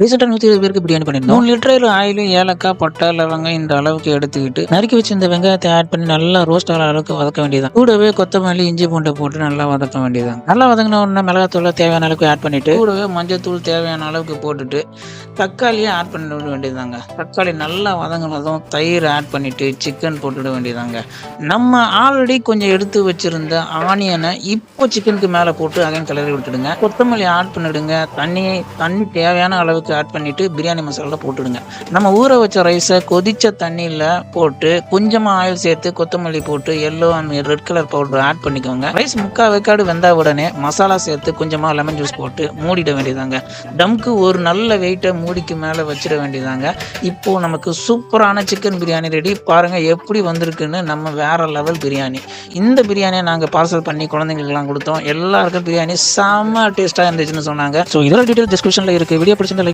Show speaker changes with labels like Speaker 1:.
Speaker 1: ரீசெண்டா 120 பேருக்கு பிரியாணி பண்ணியிருந்தோம். 3 லிட்டர் ஆயிலு, ஏலக்காய், பட்டை, லவங்கம் இந்த அளவுக்கு எடுத்துக்கிட்டு, நறுக்கி வச்சிருந்த வெங்காயத்த ஆட் பண்ணி நல்லா ரோஸ்ட் ஆகுற அளவுக்கு வதக்க வேண்டியதுதான். கூடவே கொத்தமல்லி, இஞ்சி பூண்ட போட்டு நல்லா வதக்க வேண்டியதுதான். நல்லா வதங்கின உடனே மிளகாத்தூள தேவையான அளவுக்கு ஆட் பண்ணிட்டு, கூடவே மஞ்சள்தூள் தேவையான அளவுக்கு போட்டுட்டு, தக்காளிய ஆட் பண்ண வேண்டியதுதாங்க. தக்காளி நல்லா வதங்கினதும் தயிர் ஆட் பண்ணிட்டு, சிக்கன் போட்டுட வேண்டியதுதாங்க. நம்ம ஆல்ரெடி கொஞ்சம் எடுத்து வச்சிருந்த ஆனியன இப்போ சிக்கனுக்கு மேல போட்டு அதையும் கிளறி விட்டுடுங்க. கொத்தமல்லி ஆட் பண்ணிடுங்க. தண்ணி தேவையான அளவுக்கு ஆட் பண்ணிட்டு பிரியாணி மசாலா போட்டுடுங்க. நம்ம ஊற வச்ச ரைஸ கொதிச்ச தண்ணியில போட்டு கொஞ்சமா ஆயில் சேர்த்து கொத்தமல்லி போட்டு yellow and red colour powder add பண்ணிக்கோங்க. ரைஸ் முக்கா வேக்காடு வெந்த உடனே மசாலா சேர்த்து கொஞ்சமா லெமன் ஜூஸ் போட்டு மூடிட வேண்டியதாங்க. தம்க்கு ஒரு நல்ல வெயிட்ட மூடிக்கு மேல வச்சிட வேண்டியதாங்க. இப்போ நமக்கு சூப்பரான சிக்கன் பிரியாணி ரெடி. பாருங்க எப்படி வந்திருக்குன்னு. நம்ம வேற லெவல் பிரியாணி. இந்த பிரியாணியை நாங்க பார்சல் பண்ணி குழந்தைங்களுக்குலாம் கொடுத்தோம். எல்லாருக்கும் பிரியாணி செம்ம டேஸ்டா இருந்துச்சுன்னு சொன்னாங்க. ஸோ இதோட டீடைல் டிஸ்கிரிப்ஷன்ல இருக்கு. வீடியோ பிடிச்சிருந்தா